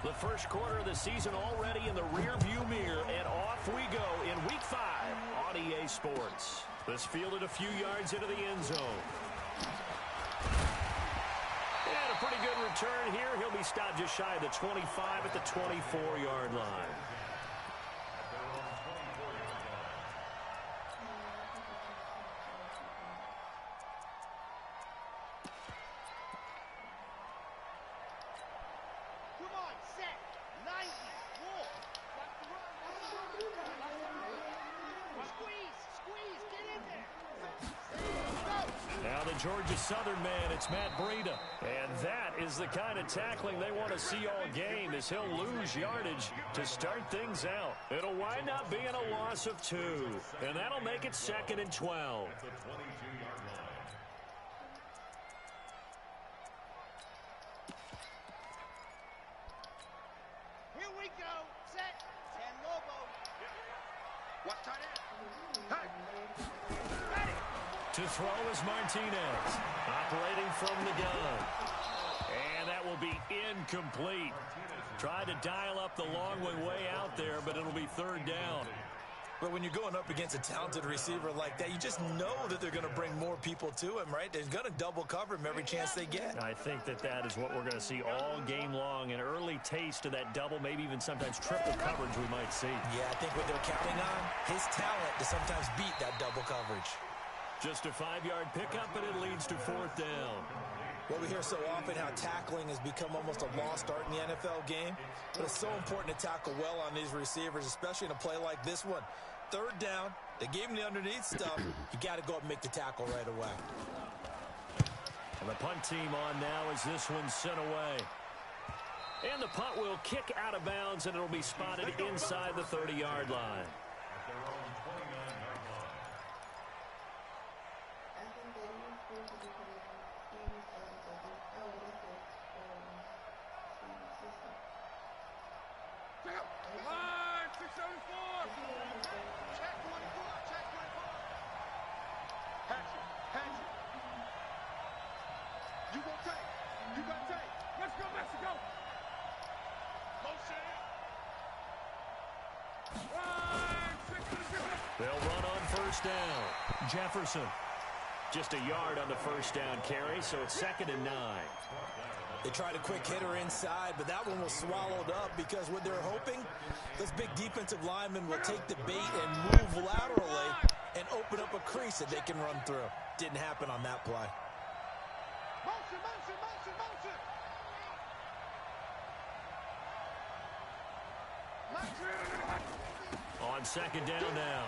The first quarter of the season already in the rearview mirror, and off we go in Week 5 on EA Sports. This fielded a few yards into the end zone. And a pretty good return here. He'll be stopped just shy of the 25 at the 24-yard line. Georgia Southern man, it's Matt Breida. And that is the kind of tackling they want to see all game, as he'll lose yardage to start things out. It'll wind up being a loss of 2, and that'll make it 2nd and 12. Here we go. Set. 10 Lobo. What tight end? Hey. To throw is Martinez, operating from the gun. And that will be incomplete. Tried to dial up the long way out there, but it'll be 3rd down. But when you're going up against a talented receiver like that, you just know that they're going to bring more people to him, right? They're going to double cover him every chance they get. I think that is what we're going to see all game long. An early taste of that double, maybe even sometimes triple coverage we might see. Yeah, I think what they're counting on, his talent to sometimes beat that double coverage. Just a 5-yard pickup, and it leads to 4th down. Well, we hear so often how tackling has become almost a lost art in the NFL game. But it's so important to tackle well on these receivers, especially in a play like this one. 3rd down, they gave him the underneath stuff. You got to go up and make the tackle right away. And the punt team on now as this one's sent away. And the punt will kick out of bounds, and it'll be spotted inside the 30-yard line. They'll run on 1st down. Jefferson. Just a yard on the 1st down carry, so it's 2nd and 9. They tried a quick hitter inside, but that one was swallowed up because what they're hoping, those big defensive linemen will take the bait and move laterally and open up a crease that they can run through. Didn't happen on that play. Motion, motion, motion, motion. On 2nd down now,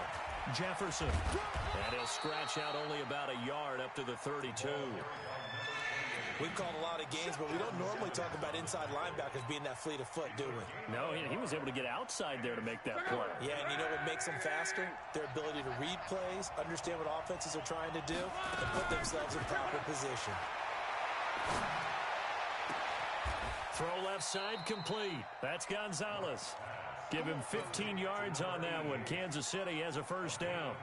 Jefferson. And he'll scratch out only about a yard up to the 32. We've called a lot of games, but we don't normally talk about inside linebackers being that fleet of foot, do we? No, he was able to get outside there to make that play. Yeah, and you know what makes them faster? Their ability to read plays, understand what offenses are trying to do, and put themselves in proper position. Throw left side complete. That's Gonzalez. Give him 15 yards on that one. Kansas City has a 1st down.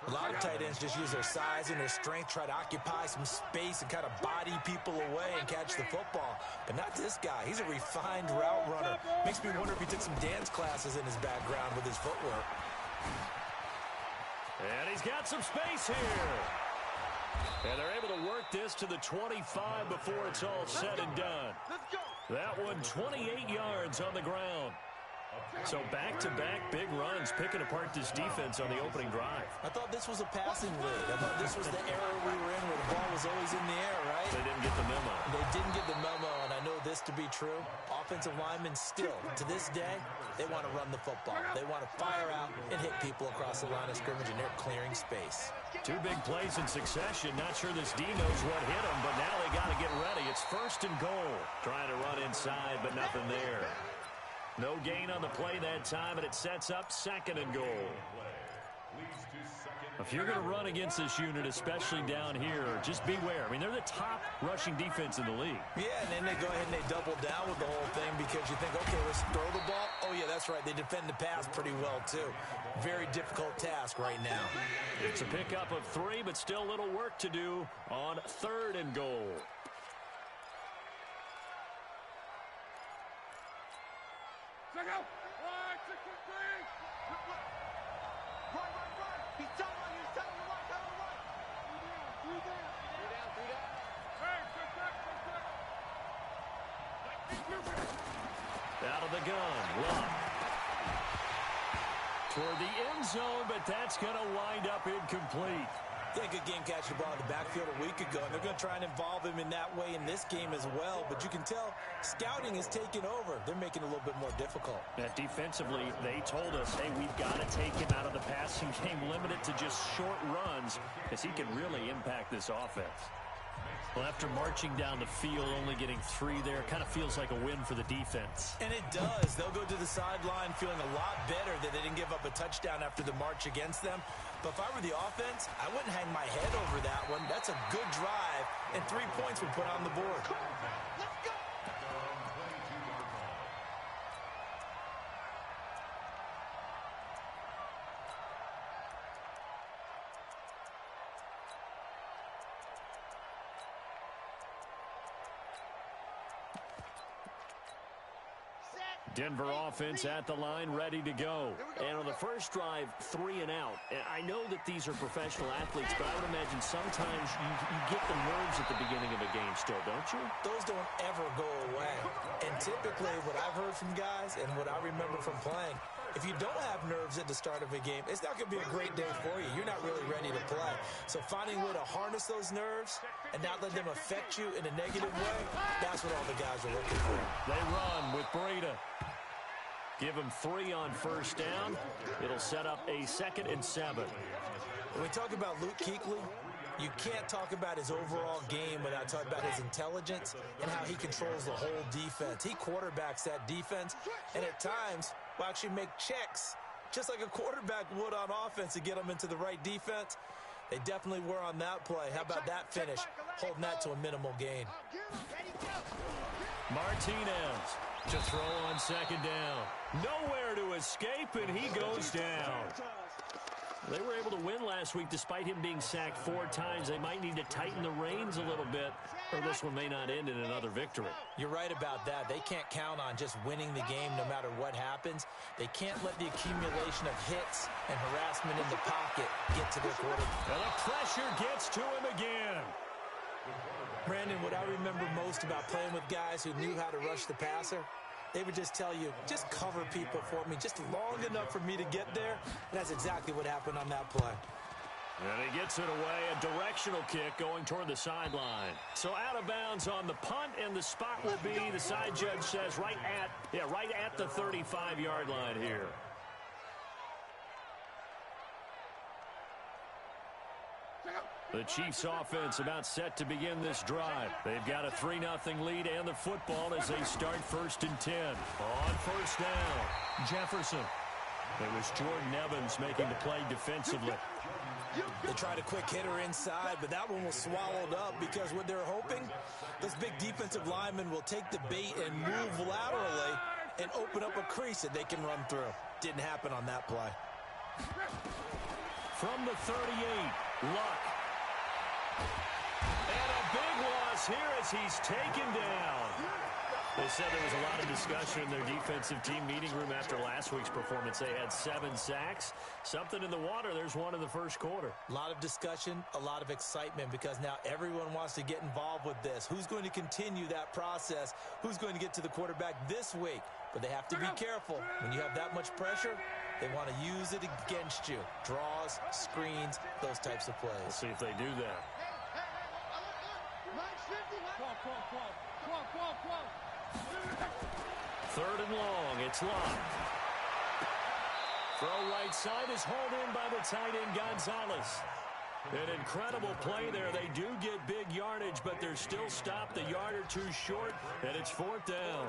A lot of tight ends just use their size and their strength, try to occupy some space and kind of body people away and catch the football. But not this guy. He's a refined route runner. Makes me wonder if he took some dance classes in his background with his footwork. And he's got some space here. And they're able to work this to the 25 before it's all said and done. That one 28 yards on the ground. So back-to-back big runs picking apart this defense on the opening drive. I thought this was a passing league. I thought this was the era we were in where the ball was always in the air, right? They didn't get the memo. They didn't get the memo, and I know this to be true. Offensive linemen still, to this day, they want to run the football. They want to fire out and hit people across the line of scrimmage, and they're clearing space. 2 big plays in succession. Not sure this D knows what hit him, but now they got to get ready. It's 1st and goal. Trying to run inside, but nothing there. No gain on the play that time, and it sets up 2nd and goal. If you're going to run against this unit, especially down here, just beware. I mean, they're the top rushing defense in the league. Yeah, and then they go ahead and they double down with the whole thing because you think, okay, let's throw the ball. Oh, yeah, that's right. They defend the pass pretty well, too. Very difficult task right now. It's a pickup of 3, but still a little work to do on 3rd and goal. He's telling you, he's telling you what, tell him what. Three down. Out of the gun, Luck. Toward the end zone, but that's going to wind up incomplete. Yeah, good game catching the ball in the backfield a week ago, and they're going to try and involve him in that way in this game as well. But you can tell scouting is taking over. They're making it a little bit more difficult. Defensively, they told us, hey, we've got to take him out of the passing game, limit it to just short runs, because he can really impact this offense. Well, after marching down the field, only getting 3 there, kind of feels like a win for the defense. And it does. They'll go to the sideline feeling a lot better that they didn't give up a touchdown after the march against them. But if I were the offense, I wouldn't hang my head over that one. That's a good drive, and 3 points would put on the board. Let's go. Denver offense at the line, ready to go. And on the first drive, 3 and out. And I know that these are professional athletes, but I would imagine sometimes you get the nerves at the beginning of a game still, don't you? Those don't ever go away. And typically what I've heard from guys and what I remember from playing, if you don't have nerves at the start of a game, it's not going to be a great day for you. You're not really ready to play. So finding a way to harness those nerves and not let them affect you in a negative way, that's what all the guys are looking for. They run with Breida. Give him 3 on first down. It'll set up a 2nd and 7. When we talk about Luke Kuechly, you can't talk about his overall game without talking about his intelligence and how he controls the whole defense. He quarterbacks that defense, and at times will actually make checks, just like a quarterback would on offense to get them into the right defense. They definitely were on that play. How about that finish, holding that to a minimal gain. Martinez to throw on 2nd down. Nowhere to escape, and he goes down. They were able to win last week despite him being sacked 4 times. They might need to tighten the reins a little bit, or this one may not end in another victory. You're right about that. They can't count on just winning the game no matter what happens. They can't let the accumulation of hits and harassment in the pocket get to their quarterback. And the pressure gets to him again. Brandon, what I remember most about playing with guys who knew how to rush the passer, they would just tell you, just cover people for me, just long enough for me to get there. And that's exactly what happened on that play. And he gets it away, a directional kick going toward the sideline. So out of bounds on the punt, and the spot will be, the side judge says, right at the 35-yard line here. The Chiefs offense about set to begin this drive. They've got a 3-0 lead and the football as they start 1st and 10. On first down, Jefferson. It was Jordan Evans making the play defensively. They tried a quick hitter inside, but that one was swallowed up because what they're hoping, those big defensive linemen will take the bait and move laterally and open up a crease that they can run through. Didn't happen on that play. From the 38, Luck. And a big loss here as he's taken down. They said there was a lot of discussion in their defensive team meeting room after last week's performance. They had 7 sacks. Something in the water. There's one in the first quarter. A lot of discussion, a lot of excitement because now everyone wants to get involved with this. Who's going to continue that process? Who's going to get to the quarterback this week? But they have to be careful. When you have that much pressure, they want to use it against you. Draws, screens, those types of plays. We'll see if they do that. Third and long, it's Luck. Throw right side is hauled in by the tight end, Gonzalez. An incredible play there. They do get big yardage, but they're still stopped a yard or 2 short, and it's 4th down.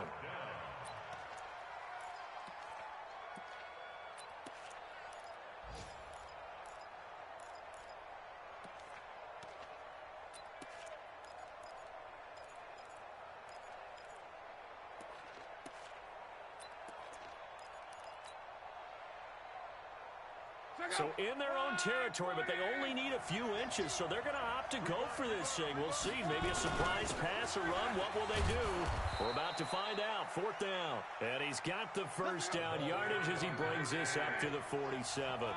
So in their own territory, but they only need a few inches, so they're going to opt to go for this thing. We'll see. Maybe a surprise pass or run. What will they do? We're about to find out. 4th down. And he's got the first down yardage as he brings this up to the 47.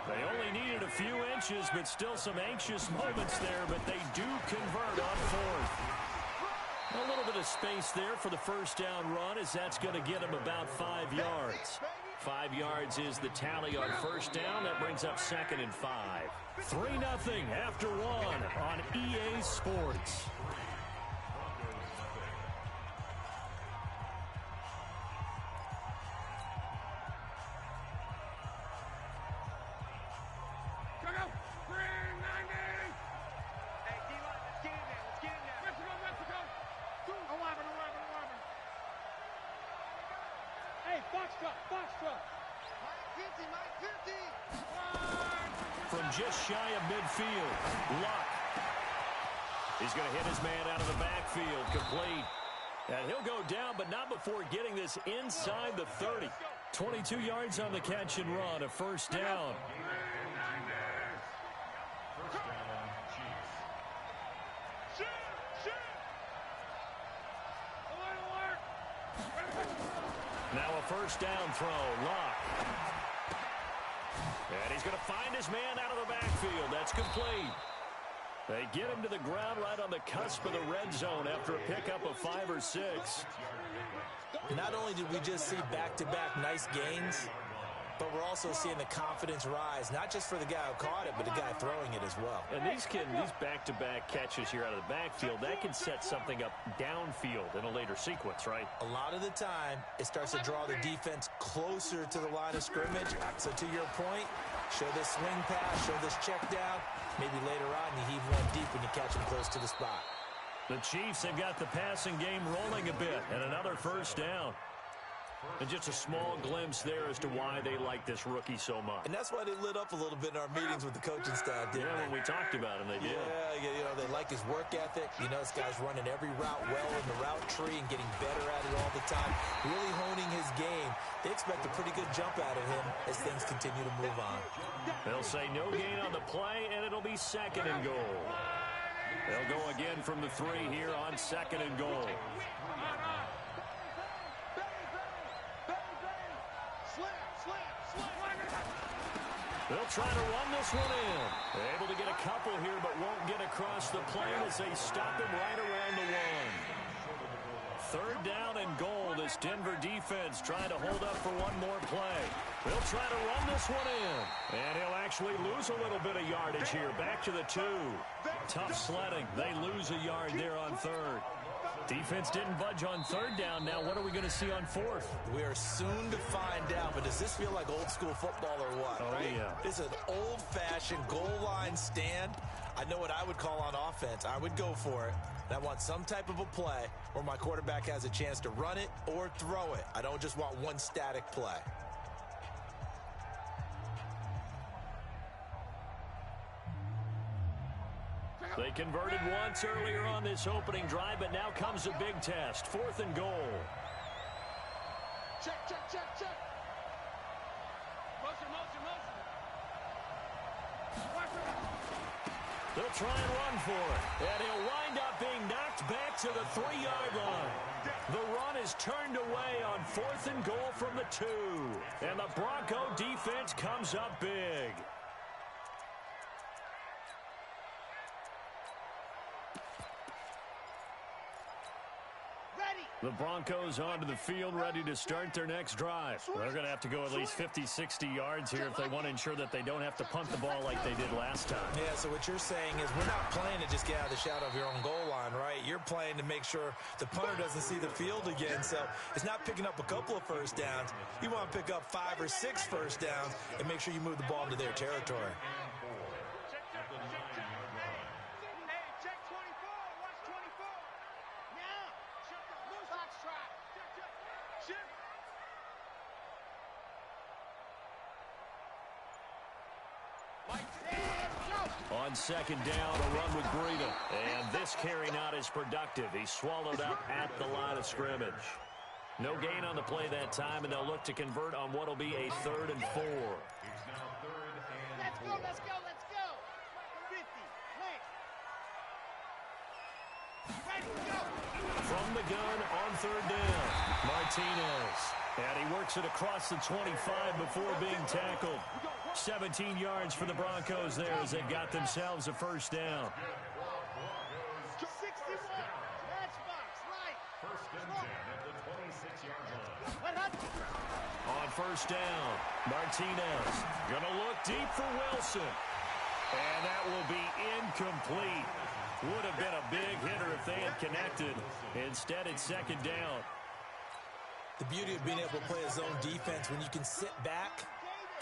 They only needed a few inches, but still some anxious moments there, but they do convert on 4th. A little bit of space there for the first down run, as that's going to get him about 5 yards. 5 yards is the tally on first down. That brings up 2nd and 5. 3-0 after 1 on EA Sports. From just shy of midfield, Luck. He's going to hit his man out of the backfield, complete. And he'll go down, but not before getting this inside the 30. 22 yards on the catch and run, a first down. Now a first down throw, Luck. And he's going to find his man out of the backfield. That's complete. They get him to the ground right on the cusp of the red zone after a pickup of 5 or 6. Not only did we just see back-to-back nice gains, but we're also seeing the confidence rise, not just for the guy who caught it, but the guy throwing it as well. And these back-to-back catches here out of the backfield, that can set something up downfield in a later sequence, right? A lot of the time, it starts to draw the defense closer to the line of scrimmage. So to your point, show this swing pass, show this check down. Maybe later on, you heave one deep when you catch him close to the spot. The Chiefs have got the passing game rolling a bit, and another first down. And just a small glimpse there as to why they like this rookie so much. And that's why they lit up a little bit in our meetings with the coaching staff, didn't they? When we talked about him, they did. Yeah, you know, they like his work ethic. You know, this guy's running every route well in the route tree and getting better at it all the time, really honing his game. They expect a pretty good jump out of him as things continue to move on. They'll say no gain on the play, and it'll be 2nd and goal. They'll go again from the 3 here on 2nd and goal. They'll try to run this one in. They're able to get a couple here, but won't get across the plane as they stop him right around the 1. 3rd down and goal. This Denver defense trying to hold up for one more play. They'll try to run this one in. And he'll actually lose a little bit of yardage here. Back to the 2. Tough sledding. They lose a yard there on 3rd. Defense didn't budge on 3rd down. Now what are we going to see on 4th? We are soon to find out, but does this feel like old school football or what? Oh, right? Yeah. This is an old-fashioned goal line stand. I know what I would call on offense. I would go for it. And I want some type of a play where my quarterback has a chance to run it or throw it. I don't just want one static play. They converted once earlier on this opening drive, but now comes a big test. 4th and goal. Check. Motion. They'll try and run for it. And he'll wind up being knocked back to the 3-yard line. The run is turned away on 4th and goal from the 2. And the Bronco defense comes up big. The Broncos onto the field, ready to start their next drive. They're going to have to go at least 50, 60 yards here if they want to ensure that they don't have to punt the ball like they did last time. Yeah, so what you're saying is we're not playing to just get out of the shadow of your own goal line, right? You're playing to make sure the punter doesn't see the field again. So it's not picking up a couple of first downs. You want to pick up 5 or 6 first downs and make sure you move the ball into their territory. On 2nd down, a run with Breida. And this carry not as productive. He's swallowed up at the line of scrimmage. No gain on the play that time, and they'll look to convert on what will be a 3rd and 4. go, let's go, let's go. 50, length. Ready, go. From the gun on third down, Martinez. And he works it across the 25 before being tackled. 17 yards for the Broncos there as they've got themselves a first down. 61, matchbox, right. First and 10 at the 26-yard line. On first down, Martinez going to look deep for Wilson. And that will be incomplete. Would have been a big hitter if they had connected. Instead, it's second down. The beauty of being able to play a zone defense, when you can sit back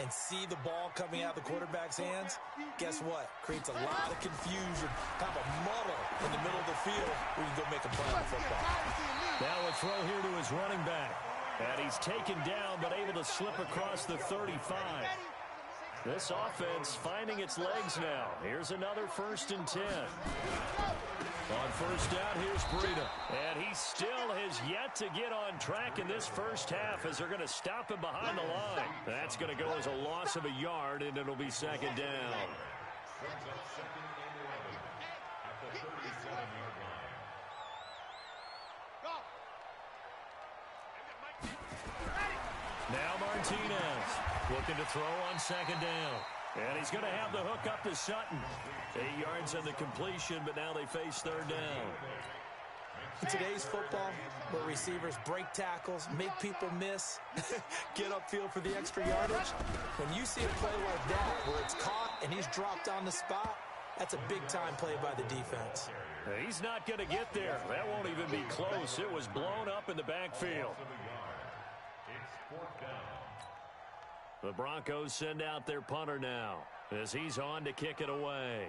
and see the ball coming out of the quarterback's hands, guess what? Creates a lot of confusion, kind of a muddle in the middle of the field where you can go make a play on the football. Now a throw here to his running back. And he's taken down but able to slip across the 35. This offense finding its legs now. Here's another first and 10. On first down, here's Breida. And he still has yet to get on track in this first half as they're going to stop him behind the line. That's going to go as a loss of a yard, and it'll be second down. Brings up second and 11 at the 37-yard line. Now Martinez looking to throw on second down. And he's going to have the hook up to Sutton. 8 yards on the completion, but now they face third down. In today's football, where receivers break tackles, make people miss, get upfield for the extra yardage, when you see a play like that where it's caught and he's dropped on the spot, that's a big-time play by the defense. He's not going to get there. That won't even be close. It was blown up in the backfield. The Broncos send out their punter now as he's on to kick it away.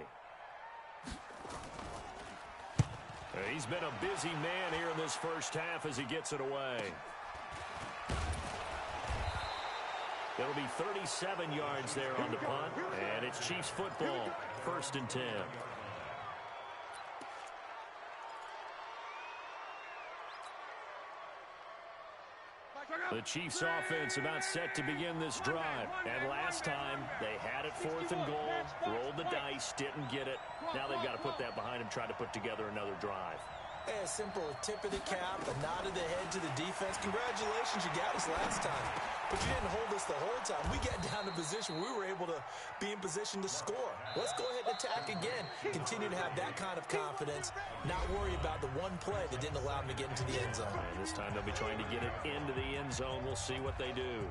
He's been a busy man here in this first half as he gets it away. It'll be 37 yards there on the punt, and it's Chiefs football, first and 10. The Chiefs offense about set to begin this drive. And last time, they had it fourth and goal, rolled the dice, didn't get it. Now they've got to put that behind them, try to put together another drive. Hey, a simple tip of the cap, a nod of the head to the defense. Congratulations, you got us last time. But you didn't hold us the whole time. We got down to position where we were able to be in position to score. Let's go ahead and attack again. Continue to have that kind of confidence. Not worry about the one play that didn't allow them to get into the end zone. And this time they'll be trying to get it into the end zone. We'll see what they do.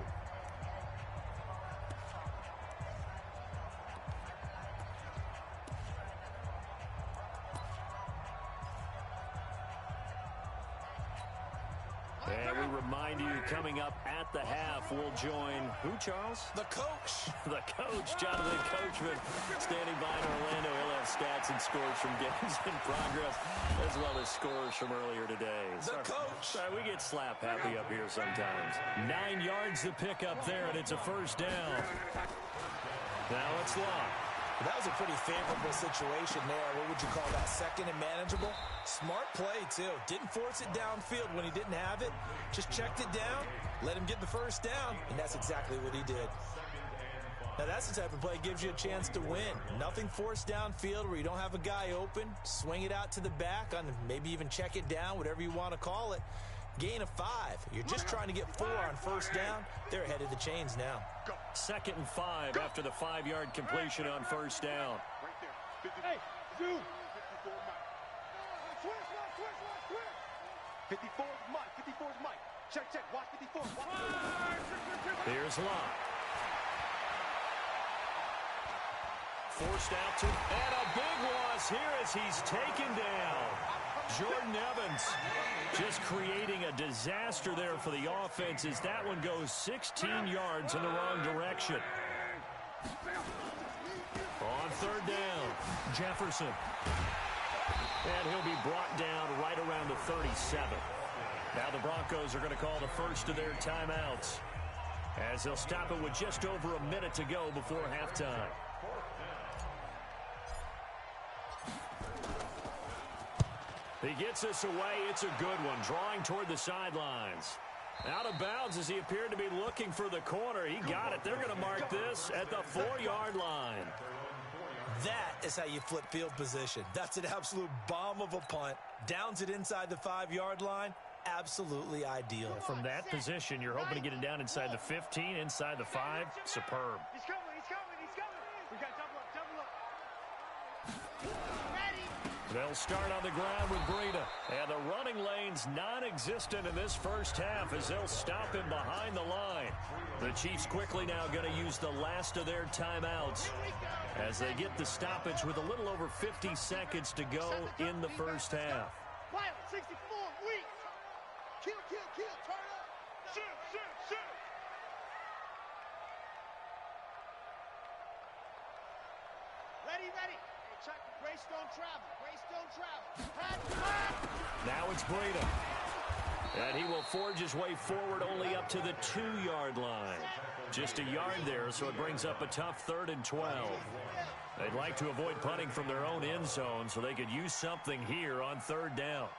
And we remind you, coming up at the half, we'll join who, Charles? The coach. The coach, Jonathan Coachman, standing by in Orlando. He'll have stats and scores from games in progress, as well as scores from earlier today. The coach. Sorry, we get slap happy up here sometimes. 9 yards to pick up there, and it's a first down. Now it's locked. That was a pretty favorable situation there. What would you call that? Second and manageable? Smart play, too. Didn't force it downfield when he didn't have it. Just checked it down, let him get the first down, and that's exactly what he did. Now, that's the type of play that gives you a chance to win. Nothing forced downfield where you don't have a guy open. Swing it out to the back, on maybe even check it down, whatever you want to call it. Gain of 5. You're just trying to get 4 on first down. They're ahead of the chains now. Second and 5 after the 5-yard completion on first down. Hey, dude. 54 is Mike. 54 is Mike. Check. Watch 54. Here's Locke. Forced out to, and a big loss here as he's taken down. Jordan Evans just creating a disaster there for the offense as that one goes 16 yards in the wrong direction. On third down, Jefferson. And he'll be brought down right around the 37. Now the Broncos are going to call the first of their timeouts as they'll stop it with just over a minute to go before halftime. He gets us away. It's a good one. Drawing toward the sidelines. Out of bounds as he appeared to be looking for the corner. He got it. They're going to mark this at the 4-yard line. That is how you flip field position. That's an absolute bomb of a punt. Downs it inside the 5-yard line. Absolutely ideal. From that position, you're hoping to get it down inside the 15, inside the 5. Superb. He's coming. We got double up. Ready. They'll start on the ground with Breida. And the running lane's non-existent in this first half as they'll stop him behind the line. The Chiefs quickly now going to use the last of their timeouts as they get the stoppage with a little over 50 seconds to go in the first half. Pilot 64, weak. Kill, turn up. Shoot. Ready. Hey, Chuck, Grace don't travel. Now it's Breida. And he will forge his way forward only up to the 2-yard line. Just a yard there, so it brings up a tough 3rd and 12. They'd like to avoid punting from their own end zone so they could use something here on 3rd down.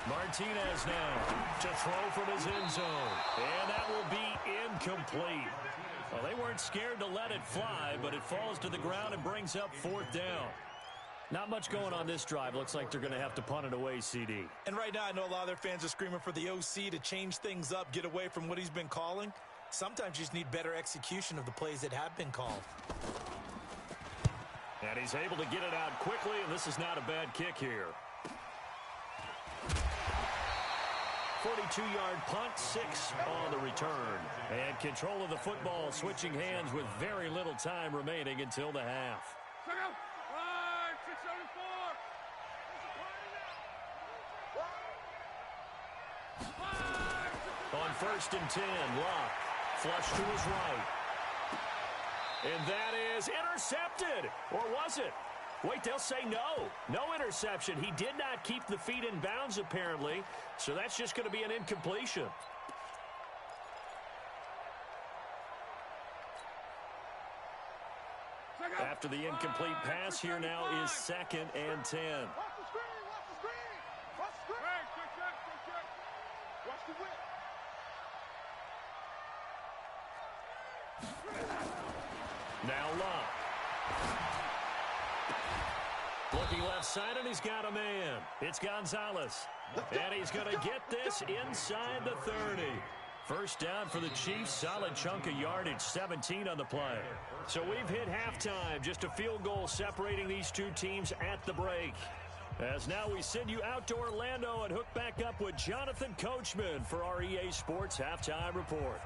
Martinez now to throw from his end zone. And that will be incomplete. Well, they weren't scared to let it fly, but it falls to the ground and brings up 4th down. Not much going on this drive. Looks like they're going to have to punt it away, CD. And right now, I know a lot of their fans are screaming for the OC to change things up, get away from what he's been calling. Sometimes you just need better execution of the plays that have been called. And he's able to get it out quickly, and this is not a bad kick here. 42-yard punt, 6 on the return. And control of the football switching hands with very little time remaining until the half. On 1st and 10, Locke flush to his right. And that is intercepted. Or was it? Wait, they'll say no. No interception. He did not keep the feet in bounds, apparently. So that's just going to be an incompletion. After the incomplete pass, here now is 2nd and 10. Watch the screen. Watch the whip. Now Locke. Looking left side, and he's got a man. It's Gonzalez. And he's going to get this inside the 30. First down for the Chiefs. Solid chunk of yardage, 17 on the play. So we've hit halftime. Just a field goal separating these two teams at the break. As now we send you out to Orlando and hook back up with Jonathan Coachman for our EA Sports Halftime Report.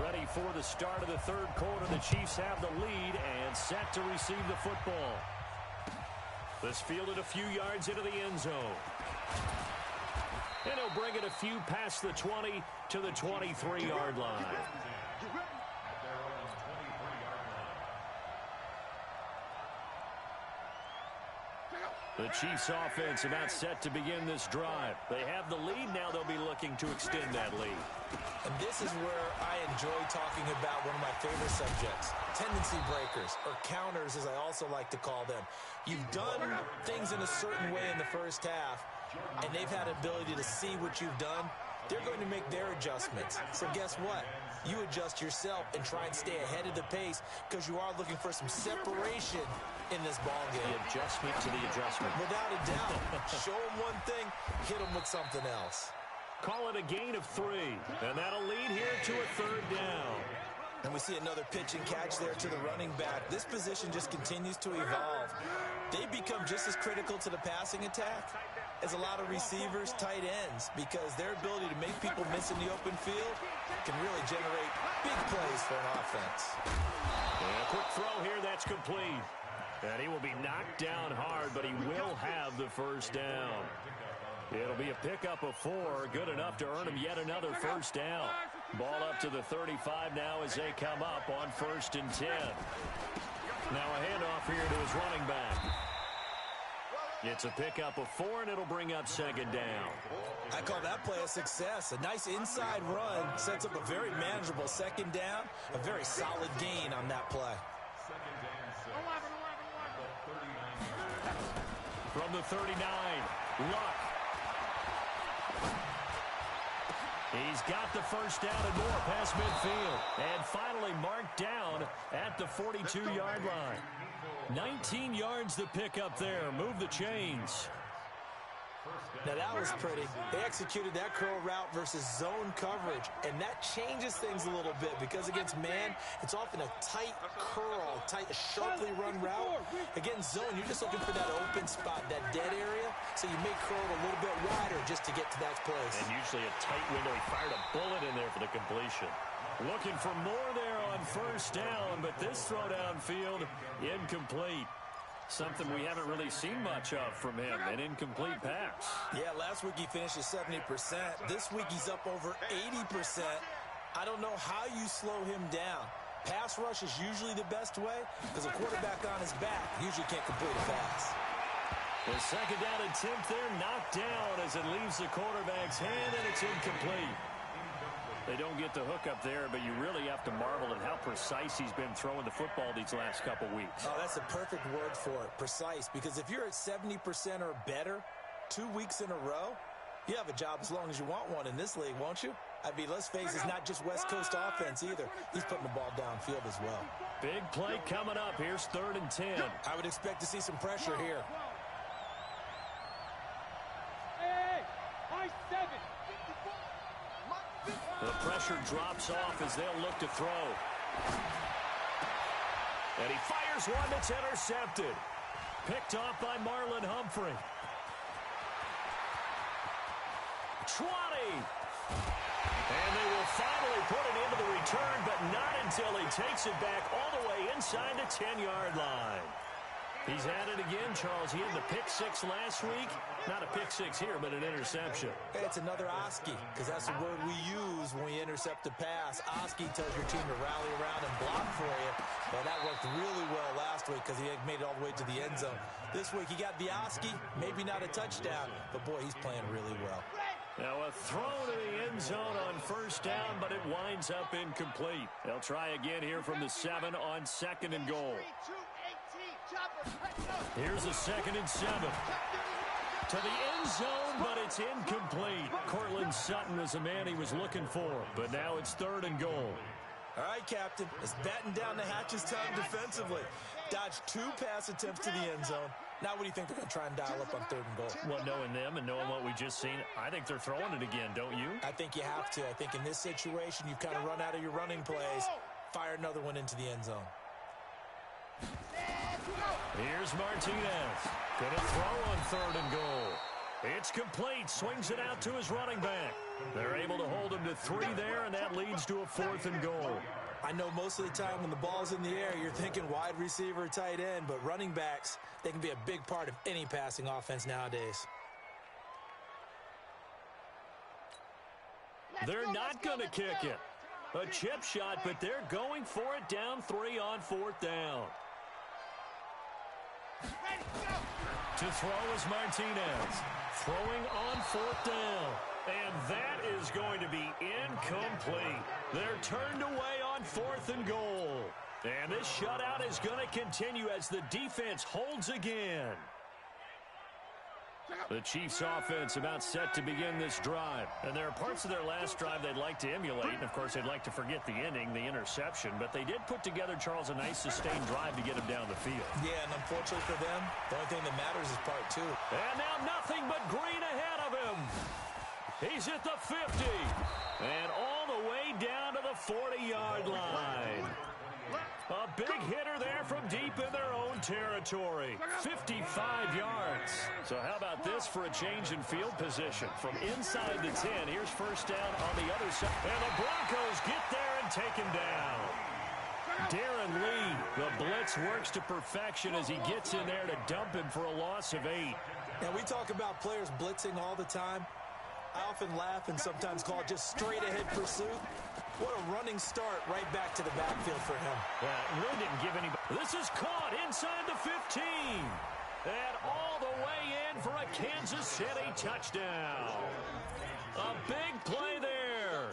Ready for the start of the 3rd quarter. The Chiefs have the lead and set to receive the football. This fielded a few yards into the end zone. And he'll bring it a few past the 20 to the 23-yard line. The Chiefs offense about set to begin this drive. They have the lead. Now they'll be looking to extend that lead. And this is where I enjoy talking about one of my favorite subjects, tendency breakers, or counters as I also like to call them. You've done things in a certain way in the first half, and they've had an ability to see what you've done. They're going to make their adjustments. So guess what? You adjust yourself and try and stay ahead of the pace because you are looking for some separation in this ball game. The adjustment to the adjustment. Without a doubt. Show them one thing, hit them with something else. Call it a gain of 3. And that'll lead here to a 3rd down. And we see another pitch and catch there to the running back. This position just continues to evolve. They become just as critical to the passing attack as a lot of receivers, tight ends, because their ability to make people miss in the open field can really generate big plays for an offense. And a quick throw here, that's complete. And he will be knocked down hard, but he will have the first down. It'll be a pickup of 4, good enough to earn him yet another first down. Ball up to the 35 now as they come up on 1st and 10. Now a handoff here to his running back. It's a pickup of 4, and it'll bring up 2nd down. I call that play a success. A nice inside run sets up a very manageable 2nd down. A very solid gain on that play. From the 39, Luck He's got the first down and more past midfield. And finally marked down at the 42-yard line. 19 yards to pick up there. Move the chains. Now, that was pretty. They executed that curl route versus zone coverage, and that changes things a little bit because against man, it's often a tight curl, sharply run route. Against zone, you're just looking for that open spot, that dead area, so you may curl it a little bit wider just to get to that place. And usually a tight window. He fired a bullet in there for the completion. Looking for more there on first down, but this throw downfield, incomplete. Something we haven't really seen much of from him, an incomplete pass. Yeah, last week he finished at 70%. This week he's up over 80%. I don't know how you slow him down. Pass rush is usually the best way because a quarterback on his back usually can't complete a pass. The second down attempt there knocked down as it leaves the quarterback's hand, and it's incomplete. They don't get the hook up there, but you really have to marvel at how precise he's been throwing the football these last couple weeks. Oh, that's the perfect word for it, precise, because if you're at 70% or better 2 weeks in a row, you have a job as long as you want one in this league, won't you? I mean, let's face it, it's not just West Coast offense either. He's putting the ball downfield as well. Big play coming up. Here's 3rd and 10. I would expect to see some pressure here. The pressure drops off as they'll look to throw. And he fires one that's intercepted. Picked off by Marlon Humphrey. 20. And they will finally put it into the return, but not until he takes it back all the way inside the 10-yard line. He's had it again, Charles. He had the pick six last week. Not a pick six here, but an interception. Hey, it's another Oski, because that's the word we use when we intercept a pass. Oski tells your team to rally around and block for you. Well, that worked really well last week because he made it all the way to the end zone. This week he got the Oski, maybe not a touchdown, but boy, he's playing really well. Now a throw to the end zone on first down, but it winds up incomplete. They'll try again here from the 7 on 2nd and goal. Here's a 2nd and 7. To the end zone, but it's incomplete. Cortland Sutton is the man he was looking for, but now it's 3rd and goal. All right, Captain, it's batten down the hatches time defensively. Dodged 2 pass attempts to the end zone. Now what do you think they're going to try and dial up on 3rd and goal? Well, knowing them and knowing what we just seen, I think they're throwing it again, don't you? I think you have to. I think in this situation, you've kind of run out of your running plays. Fire another one into the end zone. Here's Martinez. Gonna throw on 3rd and goal. It's complete. Swings it out to his running back. They're able to hold him to 3 there, and that leads to a 4th and goal. I know most of the time when the ball's in the air, you're thinking wide receiver, tight end, but running backs, they can be a big part of any passing offense nowadays. They're not going to kick it. A chip shot, but they're going for it down 3 on 4th down. To throw is Martinez. Throwing on 4th down. And that is going to be incomplete. They're turned away on 4th and goal. And this shutout is going to continue as the defense holds again. The Chiefs' offense about set to begin this drive. And there are parts of their last drive they'd like to emulate. And, of course, they'd like to forget the ending, the interception. But they did put together, Charles, a nice sustained drive to get him down the field. Yeah, and unfortunately for them, the only thing that matters is part 2. And now nothing but green ahead of him. He's at the 50. And all the way down to the 40-yard line. A big hitter there from deep in their own territory. 55 yards. So how about this for a change in field position? From inside the 10, here's first down on the other side. And the Broncos get there and take him down. Darren Lee, the blitz works to perfection as he gets in there to dump him for a loss of 8. Now, we talk about players blitzing all the time. I often laugh and sometimes call it just straight-ahead pursuit. What a running start right back to the backfield for him. Well, it really didn't give anybody. This is caught inside the 15. And all the way in for a Kansas City touchdown. A big play there.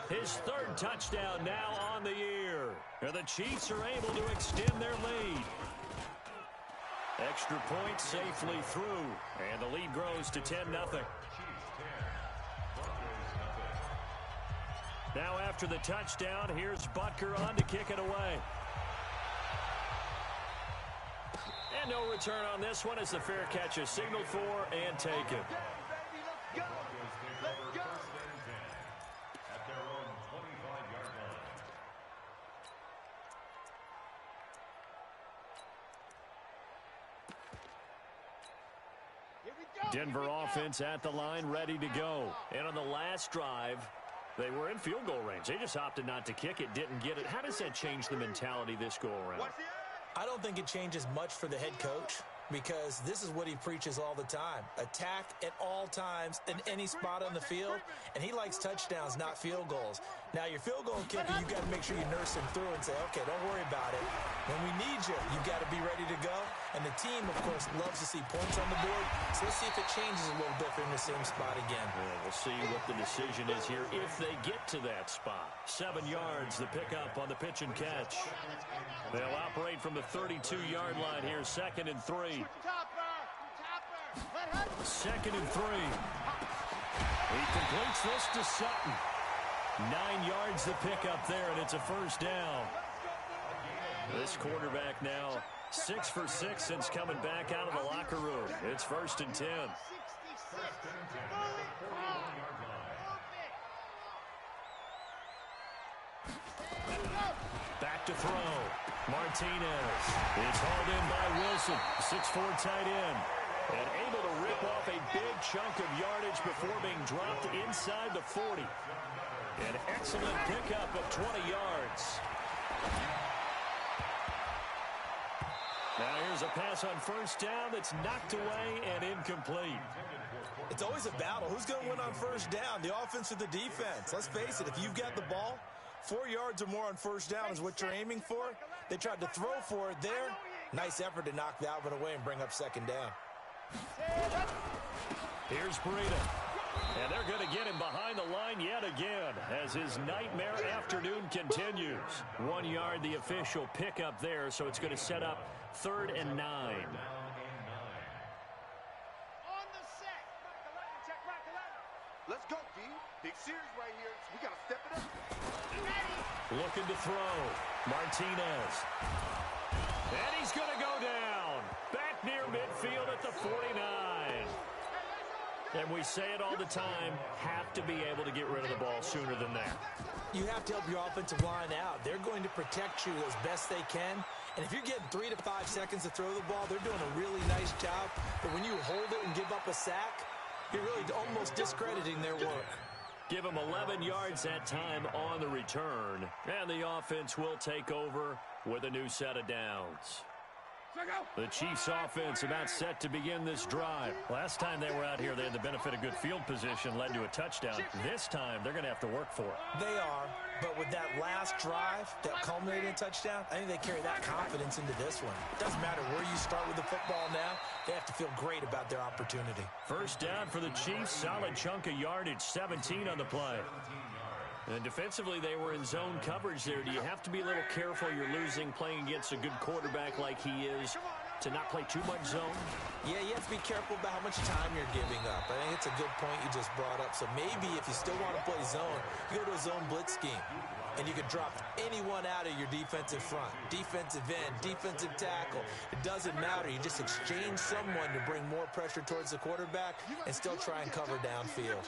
His 3rd touchdown now on the year. And the Chiefs are able to extend their lead. Extra point safely through. And the lead grows to 10-0. Now after the touchdown, here's Butker on to kick it away. And no return on this one as the fair catch is signaled for and taken. Denver offense at the line, ready to go. And on the last drive, they were in field goal range. They just opted not to kick it, didn't get it. How does that change the mentality this go around? I don't think it changes much for the head coach because this is what he preaches all the time. Attack at all times in any spot on the field, and he likes touchdowns, not field goals. Now, your field goal kicker, you got to make sure you nurse him through and say, okay, don't worry about it. When we need you, you got to be ready to go. And the team, of course, loves to see points on the board. So let's see if it changes a little bit in the same spot again. Yeah, we'll see what the decision is here if they get to that spot. 7 yards, the pickup on the pitch and catch. They'll operate from the 32-yard line here, 2nd and 3. 2nd and 3. He completes this to Sutton. 9 yards the pickup there, and it's a first down. This quarterback now 6 for 6 since coming back out of the locker room. It's 1st and 10. Back to throw. Martinez. It's hauled in by Wilson. 6'4" tight end. And able to rip off a big chunk of yardage before being dropped inside the 40. An excellent pickup of 20 yards. Now here's a pass on first down that's knocked away and incomplete. It's always a battle. Who's going to win on first down, the offense or the defense? Let's face it, if you've got the ball, 4 yards or more on first down is what you're aiming for. They tried to throw for it there. Nice effort to knock that one away and bring up 2nd down. Here's Breida. And they're going to get him behind the line yet again as his nightmare afternoon continues. 1 yard, the official pickup there, so it's going to set up 3rd and 9. On the set. Let's go, D. Big series right here. We got to step it up. Looking to throw. Martinez. And he's going to go down. Back near midfield at the 49. And we say it all the time, have to be able to get rid of the ball sooner than that. You have to help your offensive line out. They're going to protect you as best they can. And if you're getting 3 to 5 seconds to throw the ball, they're doing a really nice job. But when you hold it and give up a sack, you're really almost discrediting their work. Give them 11 yards that time on the return. And the offense will take over with a new set of downs. The Chiefs offense about set to begin this drive. Last time they were out here, they had the benefit of good field position, led to a touchdown. This time, they're going to have to work for it. They are, but with that last drive that culminated in a touchdown, I think they carry that confidence into this one. It doesn't matter where you start with the football now. They have to feel great about their opportunity. First down for the Chiefs. Solid chunk of yardage, 17 on the play. And defensively, they were in zone coverage there. Do you have to be a little careful? You're losing, playing against a good quarterback like he is, to not play too much zone? Yeah, you have to be careful about how much time you're giving up. I think it's a good point you just brought up. So maybe if you still want to play zone, you go to a zone blitz scheme. And you can drop anyone out of your defensive front. Defensive end, defensive tackle. It doesn't matter. You just exchange someone to bring more pressure towards the quarterback and still try and cover downfield.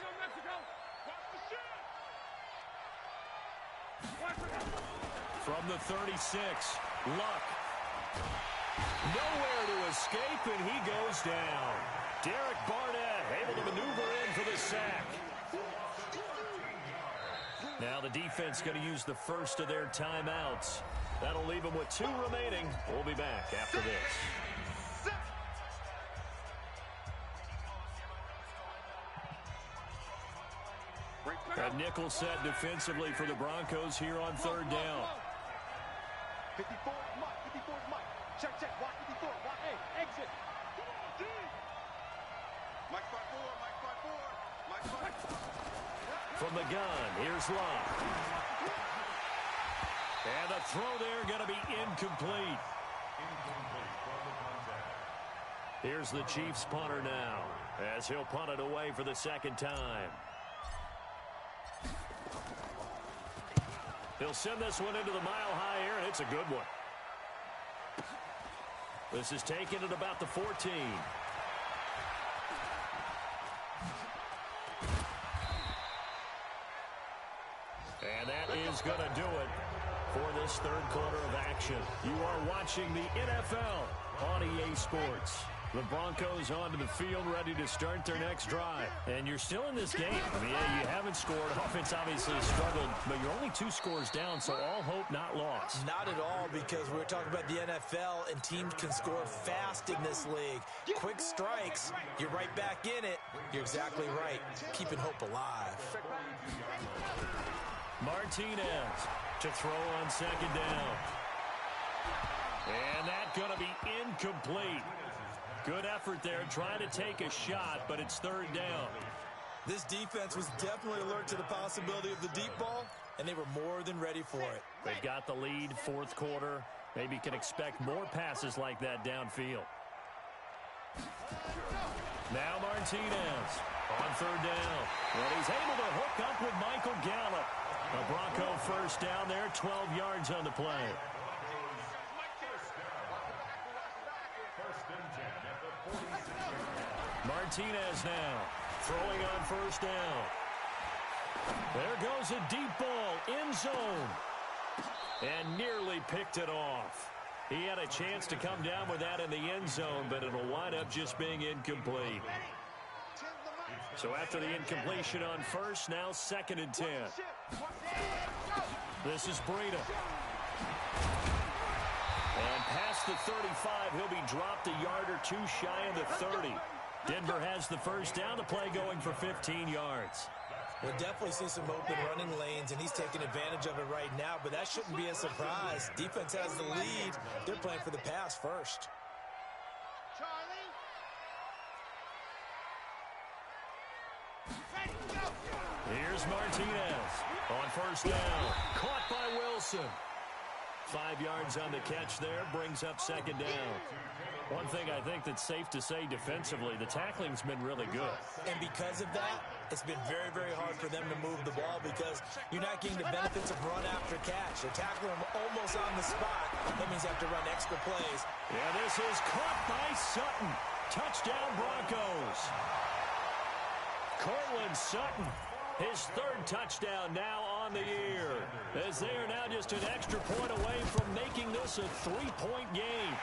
From the 36, Luck. Nowhere to escape, and he goes down. Derek Barnett able to maneuver in for the sack. Now the defense going to use the first of their timeouts. That'll leave them with 2 remaining. We'll be back after this. A nickel set defensively for the Broncos here on 3rd down. 54, Mike. 54, Mike. Check. Watch 54. Watch, hey, exit. Mike 5-4. From the gun, here's Locke. And the throw there going to be incomplete. Here's the Chiefs punter now, as he'll punt it away for the 2nd time. He'll send this one into the mile-high air, and it's a good one. This is taken at about the 14. And that is going to do it for this third quarter of action. You are watching the NFL on EA Sports. The Broncos onto the field ready to start their next drive. And you're still in this game. I mean, yeah, you haven't scored. Offense obviously struggled, but you're only 2 scores down, so all hope not lost. Not at all, because we're talking about the NFL, and teams can score fast in this league. Quick strikes, you're right back in it. You're exactly right. Keeping hope alive. Martinez to throw on second down. And that's going to be incomplete. Good effort there, trying to take a shot, but it's third down. This defense was definitely alert to the possibility of the deep ball, and they were more than ready for it. They've got the lead, fourth quarter. Maybe can expect more passes like that downfield. Now Martinez on third down. Well, he's able to hook up with Michael Gallup. A Bronco first down there, 12 yards on the play. Martinez now throwing on first down. There goes a deep ball, end zone. And nearly picked it off. He had a chance to come down with that in the end zone, but it'll wind up just being incomplete. So after the incompletion on first, now 2nd and 10. This is Breida. And past the 35, he'll be dropped a yard or two shy of the 30. Denver has the first down, the play going for 15 yards. We'll definitely see some open running lanes, and he's taking advantage of it right now, but that shouldn't be a surprise. Defense has the lead. They're playing for the pass first. Here's Martinez on first down. Caught by Wilson. 5 yards on the catch there, brings up second down. One thing I think that's safe to say defensively, the tackling's been really good. And because of that, it's been very, very hard for them to move the ball because you're not getting the benefits of run after catch. They're tackling them almost on the spot. That means you have to run extra plays. Yeah, this is caught by Sutton. Touchdown Broncos. Cortland Sutton, his third touchdown now on the year, as they are now just an extra point away from making this a 3-point game.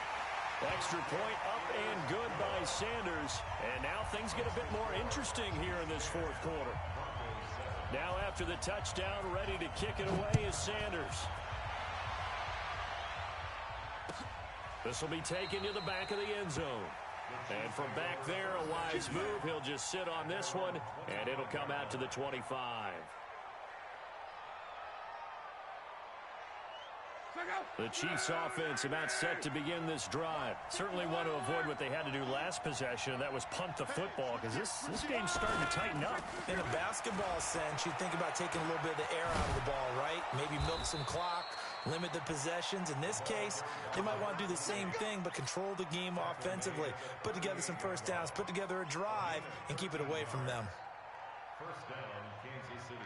Extra point up and good by Sanders. And now things get a bit more interesting here in this fourth quarter. Now after the touchdown, ready to kick it away is Sanders. This will be taken to the back of the end zone. And from back there, a wise move. He'll just sit on this one, and it'll come out to the 25. The Chiefs offense about set to begin this drive. Certainly want to avoid what they had to do last possession, and that was punt the football, because this game's starting to tighten up. In a basketball sense, you think about taking a little bit of the air out of the ball, right? Maybe milk some clock, limit the possessions. In this case, they might want to do the same thing, but control the game offensively. Put together some first downs, put together a drive, and keep it away from them. First down, Kansas City.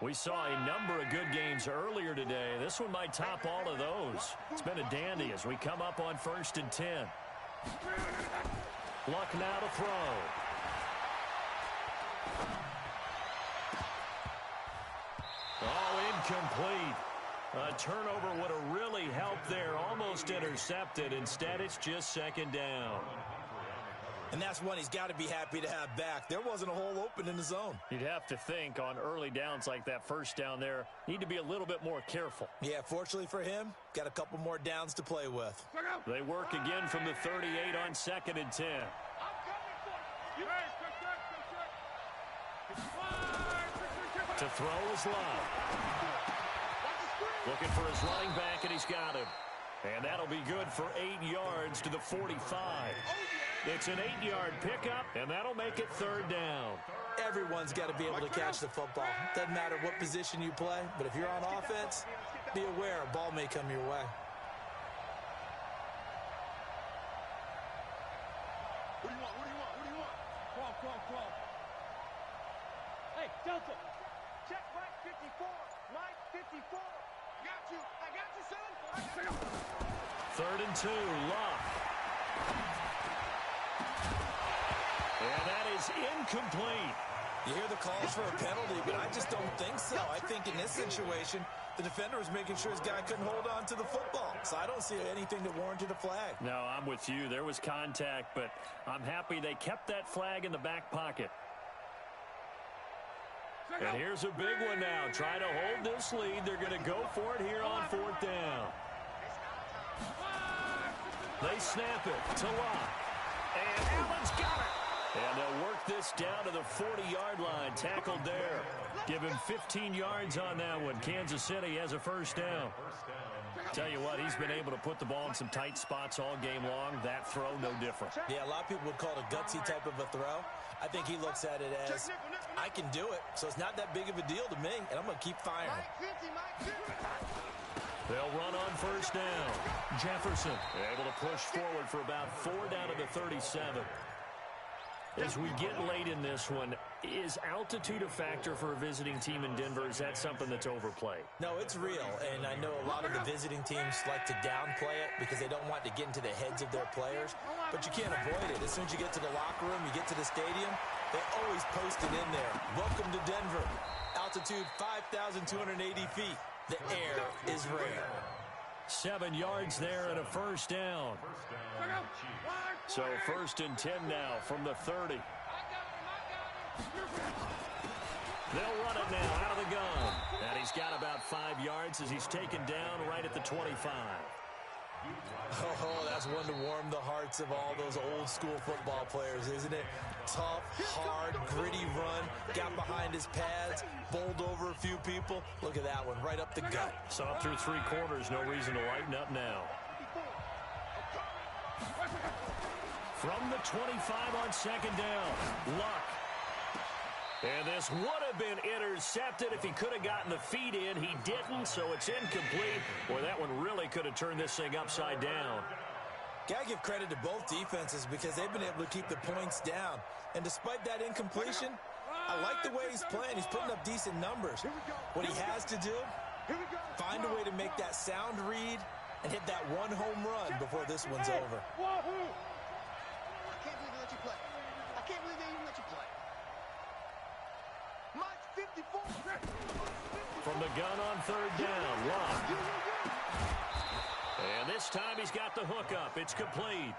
We saw a number of good games earlier today. This one might top all of those. It's been a dandy as we come up on 1st and 10. Luck now to throw. Oh, incomplete. A turnover would have really helped there. Almost intercepted. Instead, it's just second down. And that's one he's got to be happy to have back. There wasn't a hole open in the zone. You'd have to think on early downs like that first down there, need to be a little bit more careful. Yeah, fortunately for him, got a couple more downs to play with. They work again from the 38 on 2nd and 10. To throw is Love. Looking for his running back, and he's got him. And that'll be good for 8 yards to the 45. It's an 8-yard pickup, and that'll make it third down. Everyone's got to be able to catch the football. Doesn't matter what position you play, but if you're on offense, be aware a ball may come your way. What do you want? Come on. Hey, Delta. Check Mike 54. Mike 54. I got you, son. 3rd and 2, Luck. And that is incomplete. You hear the calls for a penalty, but I just don't think so. I think in this situation, the defender was making sure his guy couldn't hold on to the football. So I don't see anything that warranted a flag. No, I'm with you. There was contact, but I'm happy they kept that flag in the back pocket. And here's a big one now. Trying to hold this lead. They're going to go for it here on 4th down. They snap it to Locke. And Allen's got it. And they'll work this down to the 40-yard line. Tackled there. Give him 15 yards on that one. Kansas City has a 1st down. Tell you what, he's been able to put the ball in some tight spots all game long. That throw, no different. Yeah, a lot of people would call it a gutsy type of a throw. I think he looks at it as, I can do it, so it's not that big of a deal to me, and I'm going to keep firing. They'll run on 1st down. Jefferson able to push forward for about 4 down to the 37. As we get late in this one, is altitude a factor for a visiting team in Denver? Is that something that's overplayed? No, it's real, and I know a lot of the visiting teams like to downplay it because they don't want to get into the heads of their players, but you can't avoid it. As soon as you get to the locker room, you get to the stadium, they always post it in there. Welcome to Denver. Altitude 5,280 feet. The air is rare. 7 yards there and a 1st down. So 1st and 10 now from the 30. They'll run it now out of the gun. And he's got about 5 yards as he's taken down right at the 25. Oh, that's one to warm the hearts of all those old school football players, isn't it? Tough, hard, gritty run, got behind his pads, bowled over a few people. Look at that one, right up the gut. Saw through 3 quarters, no reason to lighten up now. From the 25 on 2nd down, Luck. And this would have been intercepted if he could have gotten the feet in. He didn't, so it's incomplete. Boy, that one really could have turned this thing upside down. Gotta give credit to both defenses because they've been able to keep the points down. And despite that incompletion, I like the way he's playing. He's putting up decent numbers. What he has to do, find a way to make that sound read and hit that one home run before this one's over. I can't believe they let you play. I can't believe they even let you play. Mike 54. From the gun on 3rd down, Locke. And this time he's got the hookup. It's complete.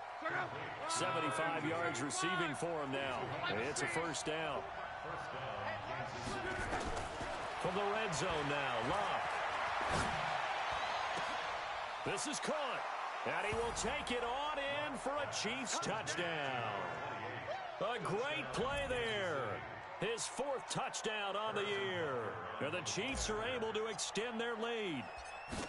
75 yards receiving for him now. It's a 1st down. From the red zone now, Locke. This is caught. And he will take it on in for a Chiefs touchdown. A great play there. His 4th touchdown on the year. And the Chiefs are able to extend their lead.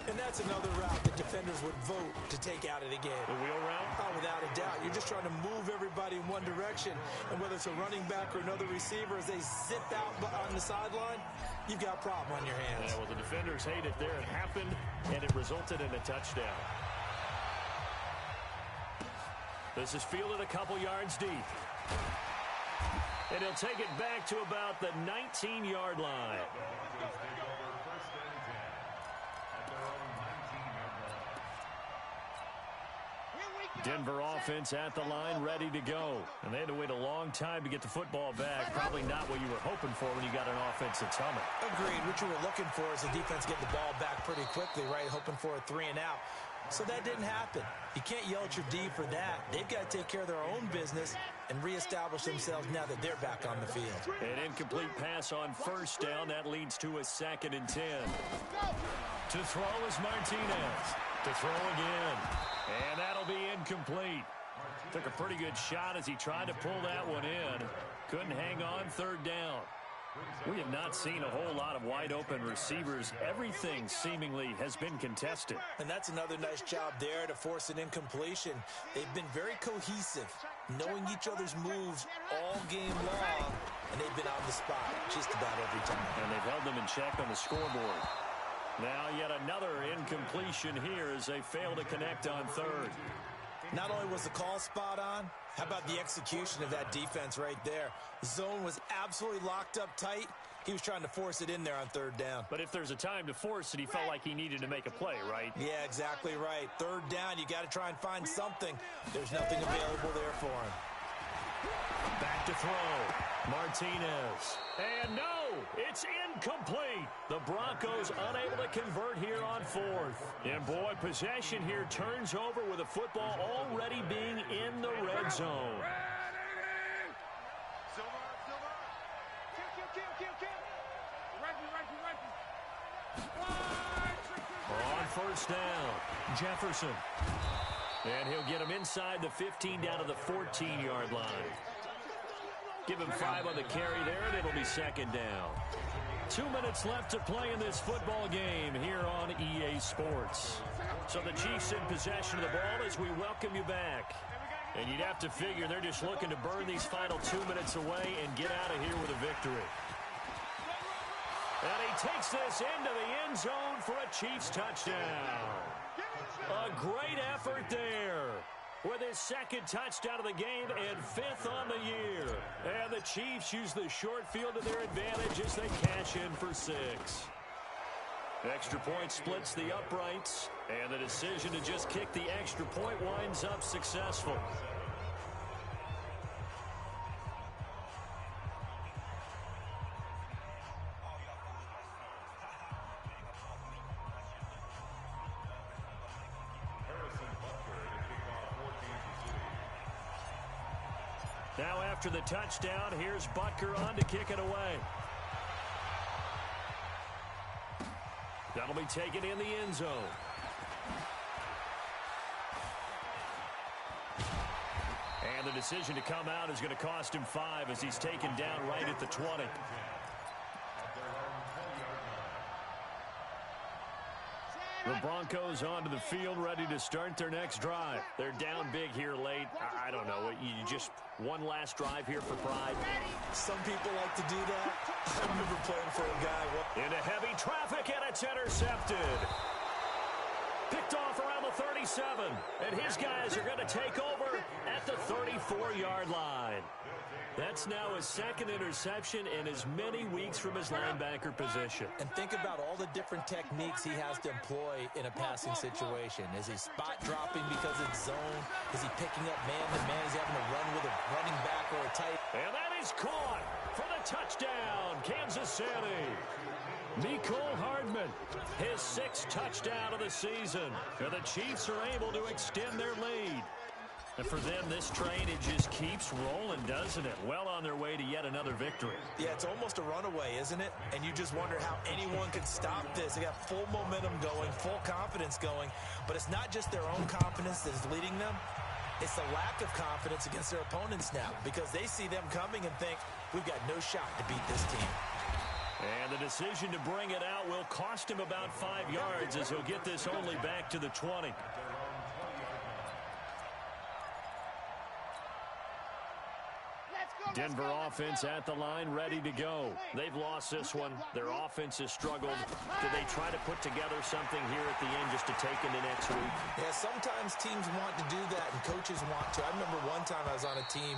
And that's another route that defenders would vote to take out of the game. The wheel route? Oh, without a doubt. You're just trying to move everybody in one direction. And whether it's a running back or another receiver, as they zip out on the sideline, you've got a problem on your hands. Yeah, well, the defenders hate it there. It happened, and it resulted in a touchdown. This is fielded a couple yards deep. And he'll take it back to about the 19-yard line. Denver offense at the line, ready to go. And they had to wait a long time to get the football back. Probably not what you were hoping for when you got an offense that's humming. Agreed. What you were looking for is the defense get the ball back pretty quickly, right? Hoping for a 3 and out. So that didn't happen. You can't yell at your D for that. They've got to take care of their own business and reestablish themselves now that they're back on the field. An incomplete pass on 1st down. That leads to a 2nd and 10. To throw is Martinez. To throw again. And that'll be incomplete. Took a pretty good shot as he tried to pull that one in. Couldn't hang on 3rd down. We have not seen a whole lot of wide-open receivers. Everything seemingly has been contested. And that's another nice job there to force an incompletion. They've been very cohesive, knowing each other's moves all game long, and they've been on the spot just about every time. And they've held them in check on the scoreboard. Now yet another incompletion here as they fail to connect on 3rd. Not only was the call spot on, how about the execution of that defense right there? The zone was absolutely locked up tight. He was trying to force it in there on third down. But if there's a time to force it, he felt like he needed to make a play, right? Yeah, exactly right. Third down, you got to try and find something. There's nothing available there for him. Back to throw. Martinez. And no, it's incomplete. The Broncos unable to convert here on fourth. And boy, possession here turns over with the football already being in the red zone. On first down, Jefferson. And he'll get him inside the 15 down to the 14-yard line. Give him 5 on the carry there, and it'll be second down. 2 minutes left to play in this football game here on EA Sports. So the Chiefs in possession of the ball as we welcome you back. And you'd have to figure they're just looking to burn these final 2 minutes away and get out of here with a victory. And he takes this into the end zone for a Chiefs touchdown. A great effort there with his second touchdown of the game and 5th on the year. And the Chiefs use the short field to their advantage as they cash in for 6. Extra point splits the uprights, and the decision to just kick the extra point winds up successful. Now after the touchdown, here's Butker on to kick it away. That'll be taken in the end zone. And the decision to come out is going to cost him 5 as he's taken down right at the 20. The Broncos onto the field, ready to start their next drive. They're down big here late. I don't know. You just one last drive here for pride. Some people like to do that. I remember playing for a guy. Into heavy traffic, and it's intercepted. Picked off around the 37. And his guys are going to take over at the 34-yard line. That's now his second interception in as many weeks from his linebacker position. And think about all the different techniques he has to employ in a passing situation. Is he spot dropping because it's zone? Is he picking up man-to-man? Is he having to run with a running back or a tight? And that is caught for the touchdown, Kansas City. Mecole Hardman, his 6th touchdown of the season. And the Chiefs are able to extend their lead. And for them, this train, it just keeps rolling, doesn't it? Well on their way to yet another victory. Yeah, it's almost a runaway, isn't it? And you just wonder how anyone could stop this. They got full momentum going, full confidence going. But it's not just their own confidence that is leading them. It's the lack of confidence against their opponents now because they see them coming and think, we've got no shot to beat this team. And the decision to bring it out will cost him about 5 yards as he'll get this only back to the 20. Denver offense at the line, ready to go. They've lost this one. Their offense has struggled. Do they try to put together something here at the end just to take into next week? Yeah, sometimes teams want to do that and coaches want to. I remember one time I was on a team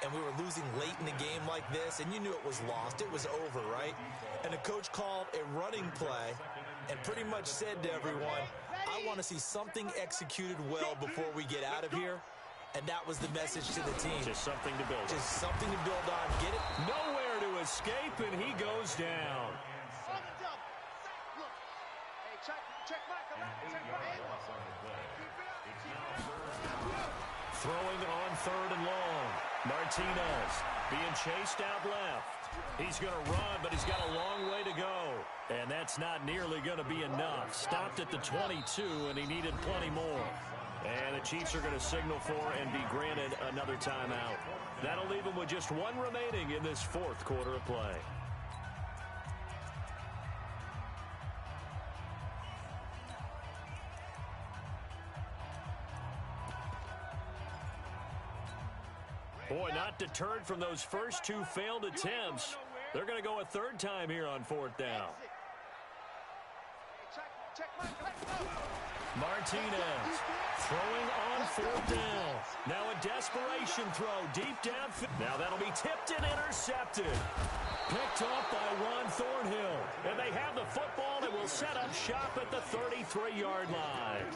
and we were losing late in the game like this, and you knew it was lost. It was over, right? And the coach called a running play and pretty much said to everyone, I want to see something executed well before we get out of here. And that was the message to the team. Just something to build on. Just something to build on. Get it? Nowhere to escape, and he goes down. Throwing on 3rd and long. Martinez being chased out left. He's going to run, but he's got a long way to go. And that's not nearly going to be enough. Stopped at the 22, and he needed plenty more. And the Chiefs are going to signal for and be granted another timeout. That'll leave them with just 1 remaining in this 4th quarter of play. Boy, not deterred from those first 2 failed attempts. They're going to go a 3rd time here on 4th down. Martinez throwing on fourth down. Now a desperation throw deep downfield. Now that'll be tipped and intercepted. Picked off by Ron Thornhill. And they have the football and will set up shop at the 33-yard line.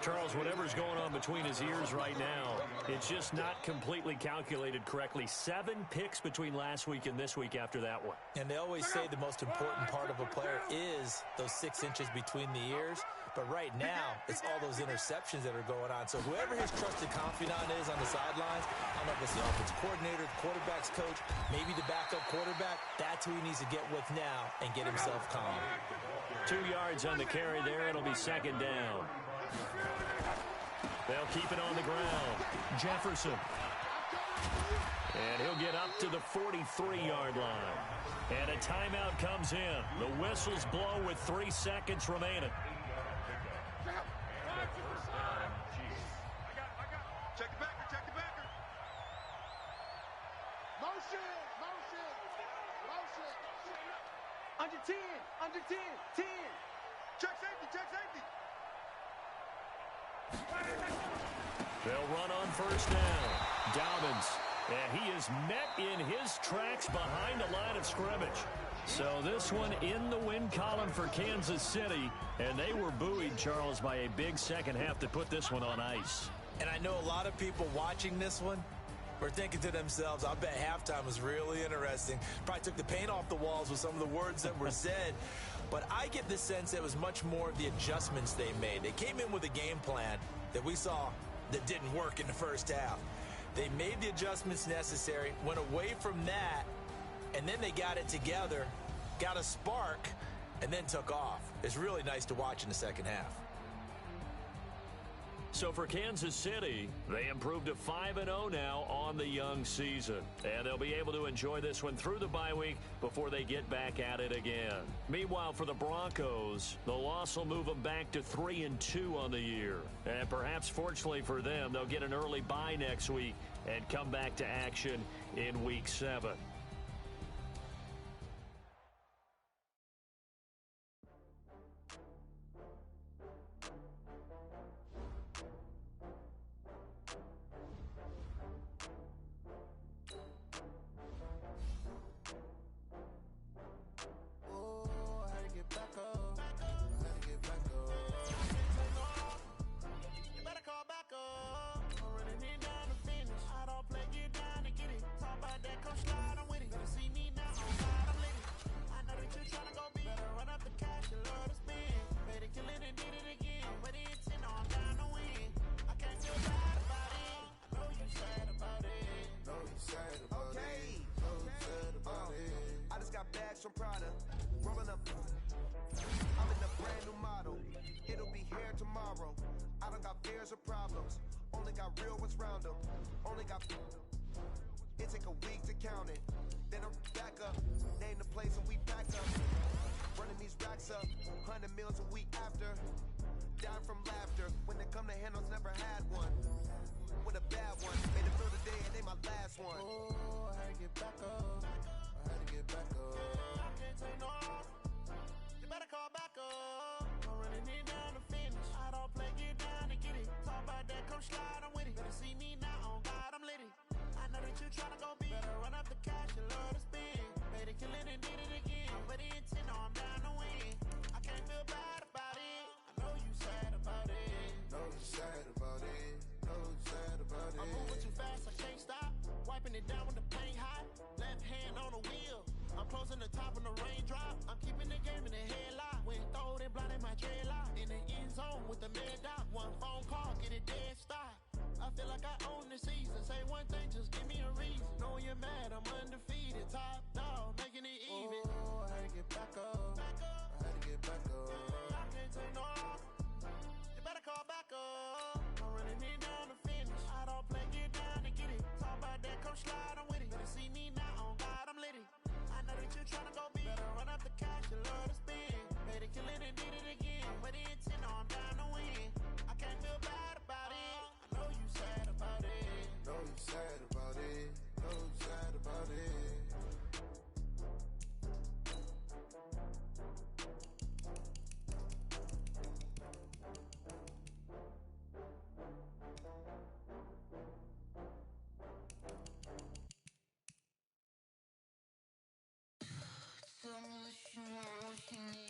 Charles, whatever's going on between his ears right now, it's just not completely calculated correctly. 7 picks between last week and this week after that one. And they always say the most important part of a player is those 6 inches between the ears. But right now, it's all those interceptions that are going on. So whoever his trusted confidant is on the sidelines, I don't know if it's the offensive coordinator, the quarterback's coach, maybe the backup quarterback, that's who he needs to get with now and get himself calm. 2 yards on the carry there. It'll be second down. They'll keep it on the ground. Jefferson. And he'll get up to the 43-yard line. And a timeout comes in. The whistles blow with 3 seconds remaining. Check the backer, check the backer. Motion, motion, motion. Under 10, under 10, 10. Check safety, check safety. They'll run on first down. Dobbins. And he is met in his tracks behind the line of scrimmage. So this one in the win column for Kansas City. And they were buoyed, Charles, by a big second half to put this one on ice. And I know a lot of people watching this one were thinking to themselves, I bet halftime was really interesting. Probably took the paint off the walls with some of the words that were said. But I get the sense it was much more of the adjustments they made. They came in with a game plan that we saw that didn't work in the first half. They made the adjustments necessary, went away from that, and then they got it together, got a spark, and then took off. It's really nice to watch in the second half. So for Kansas City, they improved to 5-0 now on the young season. And they'll be able to enjoy this one through the bye week before they get back at it again. Meanwhile, for the Broncos, the loss will move them back to 3-2 on the year. And perhaps fortunately for them, they'll get an early bye next week and come back to action in Week 7. Some Prada, rolling up. I'm in a brand new model. It'll be here tomorrow. I don't got fears or problems. Only got real ones round them. Only got. It take a week to count it. Then I'm back up. Name the place and we pack up. Running these racks up. 100 meals a week after. Down from laughter. When they come to handles, never had one. With a bad one. Made it through the day and they my last one. Oh, I had to get back up. I had to get back up. I can't take no off. You better call back up. I'm running it down to finish. I don't play, get down and get it. Talk about that, come slide, I'm with it. Better see me now, on God, I'm lit it. I know that you tryna go big. Better run up the cash, you love to spin. Made it, kill it, and did it again. But the intent, no, I'm down to win. I can't feel bad about it. I know you sad about it. Know you sad about it. Know you sad about it. I'm moving too fast, I can't stop. Wiping it down with the paint hot. Left hand on the wheel. I'm closing the top when the raindrop. I'm keeping the game in the headlock. When throwed and blinded my dreadlock. In the end zone with the mad dot. One phone call, get it dead stop. I feel like I own can